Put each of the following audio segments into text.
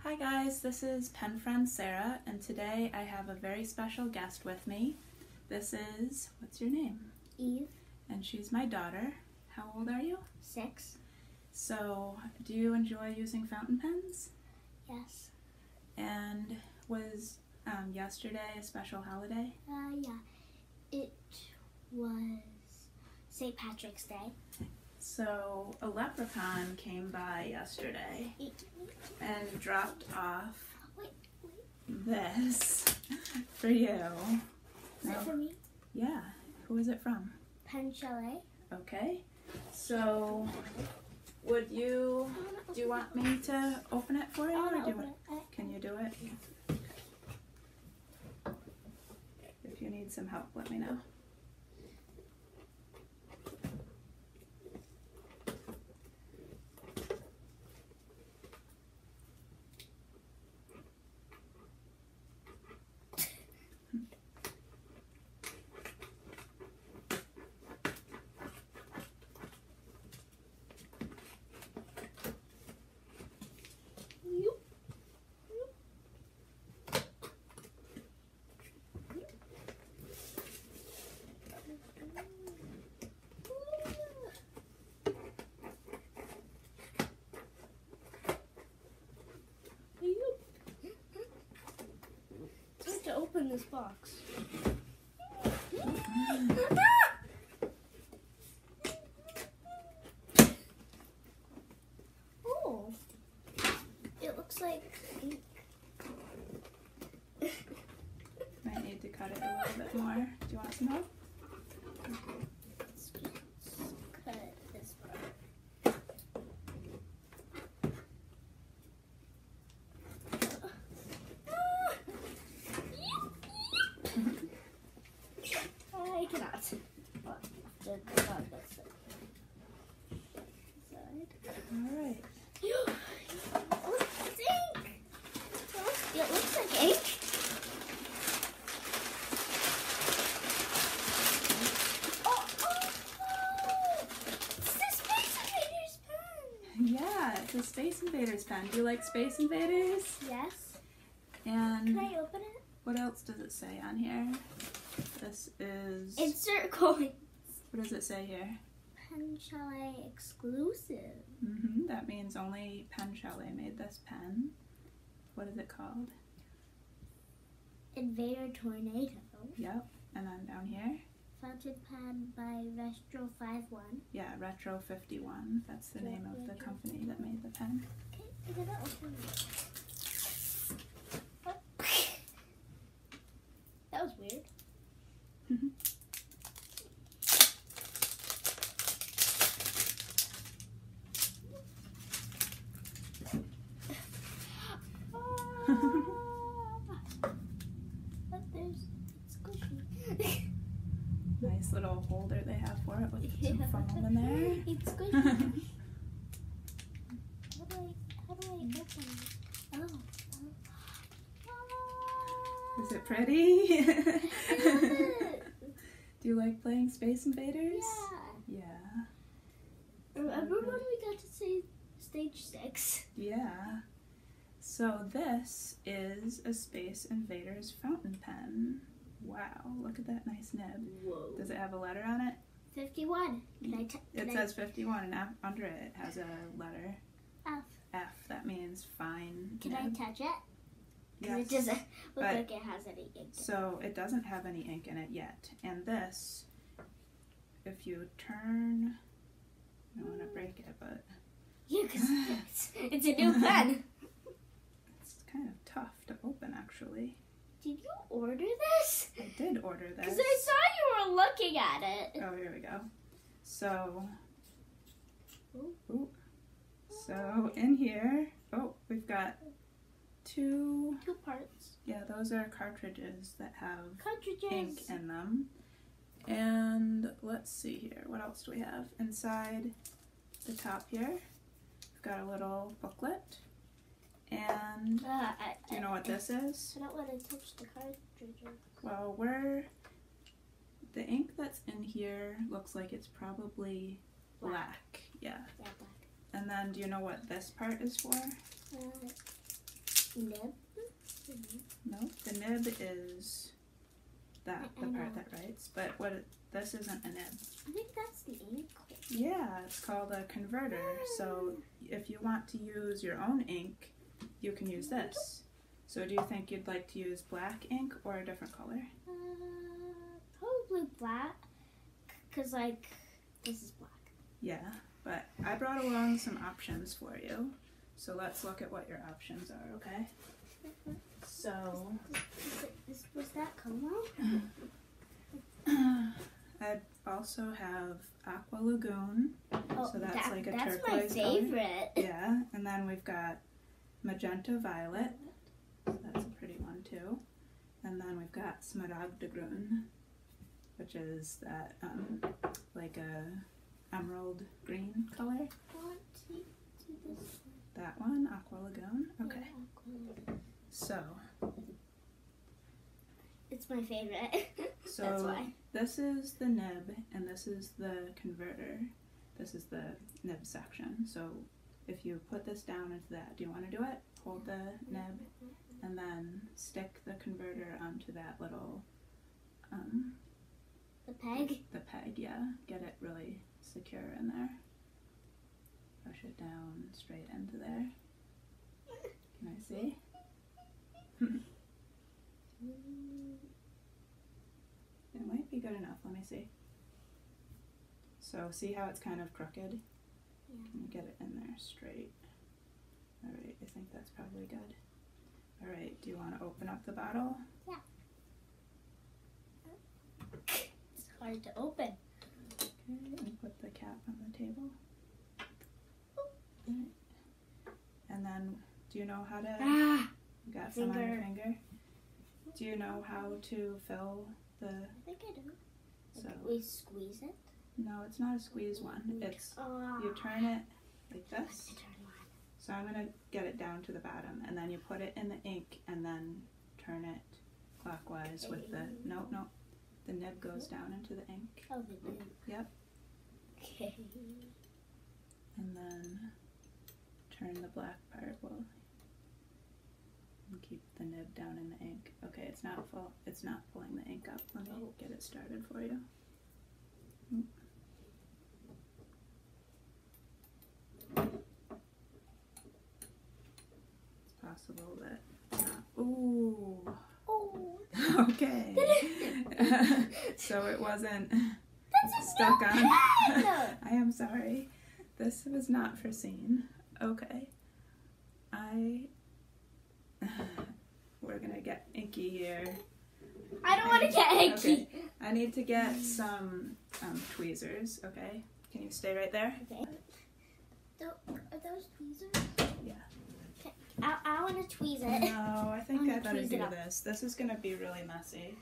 Hi guys, this is pen friend Sarah, and today I have a very special guest with me. This is, what's your name? Eve. And she's my daughter. How old are you? 6. So, do you enjoy using fountain pens? Yes. And was yesterday a special holiday? Yeah. It was St. Patrick's Day. So, a leprechaun came by yesterday and dropped off this for you. Is it for me? Yeah. Who is it from? Pen Chalet. Okay. So, do you want me to open it for you? I Or wanna do you open want, it. can you do it? If you need some help, let me know. To open this box. Oh, it looks like ink. Might need to cut it a little bit more. Do you want some help? Let's cut this part. I cannot. Alright. Look, it's ink. It looks like ink. It's the Space Invaders pen. Yeah, it's a Space Invaders pen. Do you like Space Invaders? Yes. And Can I open it? what else does it say on here? This is... Insert coins. What does it say here? Pen Chalet exclusive. That means only Pen Chalet made this pen. What is it called? Invader Tornado. Yep. And then down here? Fountain pen by Retro51. Yeah, Retro51. That's the name of the company that made the pen. Okay, I'm gonna open it. Oh. That was weird. But it's squishy. Nice little holder they have for it with some foam in there. It's squishy. How do I open it? Oh. Is it pretty? I love it. Do you like playing Space Invaders? Yeah. Yeah. Remember when we got to see stage 6? Yeah. So this is a Space Invaders fountain pen. Wow, look at that nice nib. Whoa. Does it have a letter on it? 51. It says 51 and under it has a letter. F. F. That means fine Can nib. I touch it? Yes. It doesn't look But- like it has any ink in it. So it doesn't have any ink in it yet. And this, if you turn, I don't want to break it, but Yeah, because it's a new pen. it's kind of tough to open actually. Did you order this? I did order this. Because I saw you were looking at it. Oh, here we go. So, Ooh. so in here, we've got two parts. Yeah, those are cartridges that have Cartridges. ink in them. And let's see here, what else do we have? Inside the top here, we've got a little booklet. And do you know what this is? I don't want to touch the cartridges. Well, the ink that's in here looks like it's probably black. Yeah. Yeah, black. And then do you know what this part is for? Nib? No, the nib is the part that writes, but this isn't a nib. I think that's the ink. Yeah, it's called a converter. So if you want to use your own ink, you can use this. So do you think you'd like to use black ink or a different color? Probably black, because like this is black. Yeah, but I brought along some options for you. So let's look at what your options are, okay? So was that Como? I also have Aqua Lagoon. Oh, so that's like a that's turquoise my favorite. Color. Yeah, and then we've got Magenta Violet. So that's a pretty one too. And then we've got Smaragdgrün, which is that like a emerald green color. I want to do this one. That one, Aqua Lagoon. Okay. Yeah, So it's my favorite. So that's why. This is the nib and this is the converter. This is the nib section. So if you put this down into that, do you want to do it? Hold the nib and then stick the converter onto that little the peg? The peg, yeah. Get it really secure in there. Push it down straight into there. Can I see? It might be good enough. Let me see. So see how it's kind of crooked? Yeah. Can you get it in there straight? Alright, I think that's probably good. Alright, do you want to open up the bottle? Yeah. It's hard to open. Okay, and put the cap on the table. Right. And then, do you know how to... You got some on your finger? Do you know how to fill the... I think I do. So, we squeeze it? No, it's not a squeeze one. It's you turn it like this. So I'm going to get it down to the bottom and then you put it in the ink and then turn it clockwise with the... No, the nib goes down into the ink. Oh, the nib. Yep. Okay. And then turn the black part and keep the nib down in the ink. Okay, it's not full. It's not pulling the ink up. Let me get it started for you. It's possible that. Ooh. Oh. Okay. So it wasn't stuck on. I am sorry. This was not foreseen. Okay. We're gonna get inky here. I don't want to get inky. Okay. I need to get some tweezers, okay? Can you stay right there? Okay. Are those tweezers? Yeah. Okay. I want to tweeze it. No, I think I better do this. This is gonna be really messy.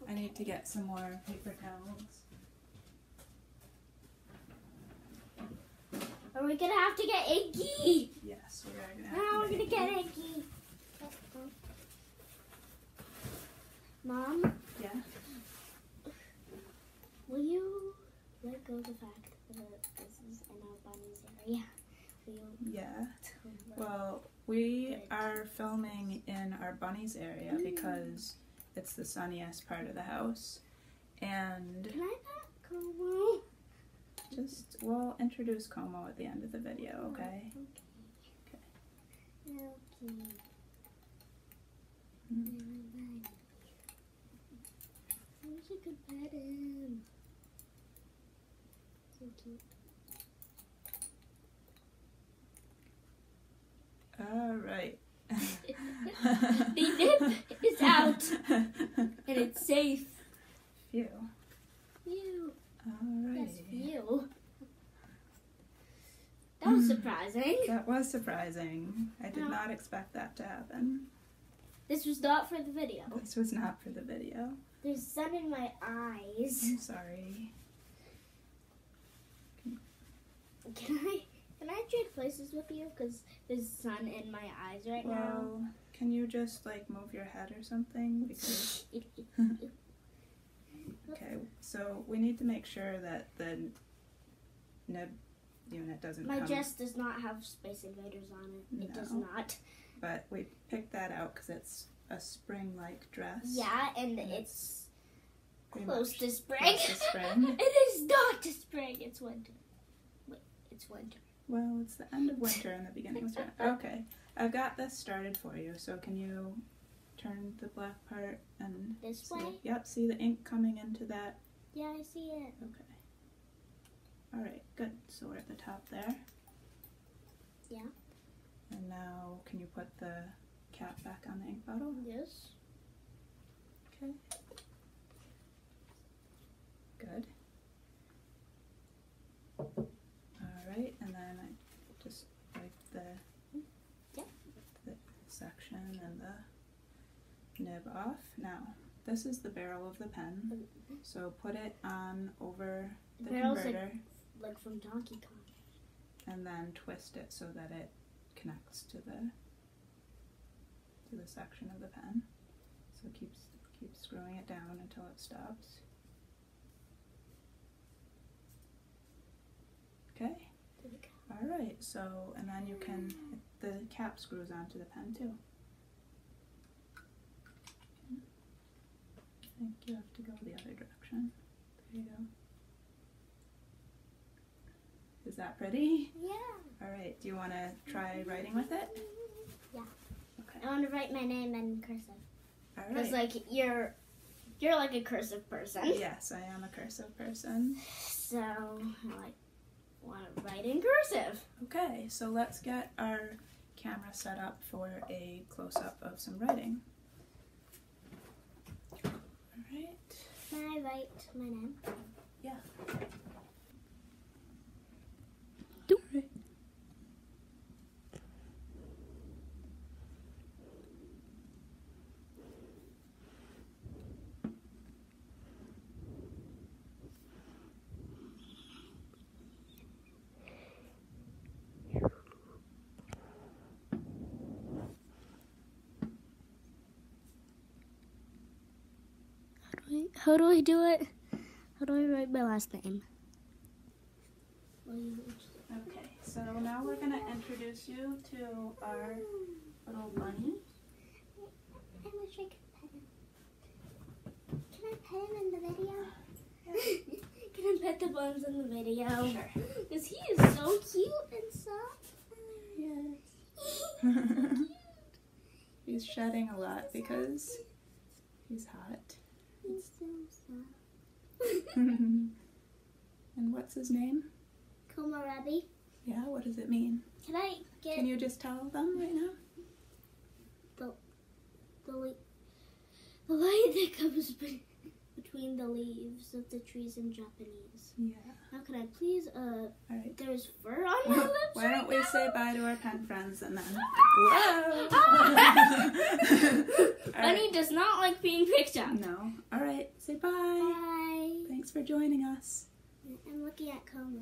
Okay. I need to get some more paper towels. Are we gonna have to get inky? Yes, we are gonna have How are we to gonna get inky? Mom? Yeah? Will you let go of the fact that this is in our bunny's area? Will you? Yeah. Well, we are filming in our bunny's area because it's the sunniest part of the house. And can I pet Como? We'll introduce Como at the end of the video, okay? Okay. I wish I could pet him. So cute. Alright. The nib is out. And it's safe. Phew. Phew. Alright. Yes, phew. That was surprising. That was surprising. I did not expect that to happen. This was not for the video. This was not for the video. There's sun in my eyes. I'm sorry. Can I trade places with you? Because there's sun in my eyes right now. Well, can you just like move your head or something? Because okay, so we need to make sure that the nib unit doesn't My come. dress does not have Space Invaders on it. It does not. but we picked that out because it's a spring-like dress. Yeah, and it's close to spring. Close to spring. It is not to spring. It's winter. Wait, it's winter. Well, it's the end of winter and the beginning of spring. Okay, I've got this started for you. So can you turn the black part and This see way? it? Yep. See the ink coming into that. Yeah, I see it. Okay. All right. Good. So we're at the top there. Yeah. And now, can you put the cap back on the ink bottle? Yes. Okay. Good. Alright, and then I just wipe the section and the nib off. Now, this is the barrel of the pen, so put it on over the barrel's converter like from Donkey Kong. and then twist it so that it connects to the section of the pen. So keep screwing it down until it stops. Okay. Alright, so, and then you can, the cap screws onto the pen too. I think you have to go the other direction. There you go. Is that pretty? Yeah. Alright, do you want to try writing with it? Yeah. Okay. I want to write my name in cursive. Because, Alright. like, you're like a cursive person. Yes, I am a cursive person. So, I want to write in cursive. Okay, so let's get our camera set up for a close-up of some writing. Alright. Can I write my name? Yeah. Right. How do I do it? How do I write my last name? Okay, so now we're going to introduce you to our little bunny. I wish I could pet him. Can I pet him in the video? Can I pet the buns in the video? Sure. Because he is so cute and soft. Yes. He's shedding a lot because he's hot. He's so soft. And what's his name? Komorebi. Yeah, what does it mean? Can I get Can you just tell them right now? the light that comes between the leaves of the trees in Japanese? Yeah. How can I please? All right. There's fur on my lips. Why don't we right say now? bye to our pen friends and then... Ah! All Bunny right. does not like being picked up. No. All right. Say bye. Bye. Thanks for joining us. I'm looking at Como.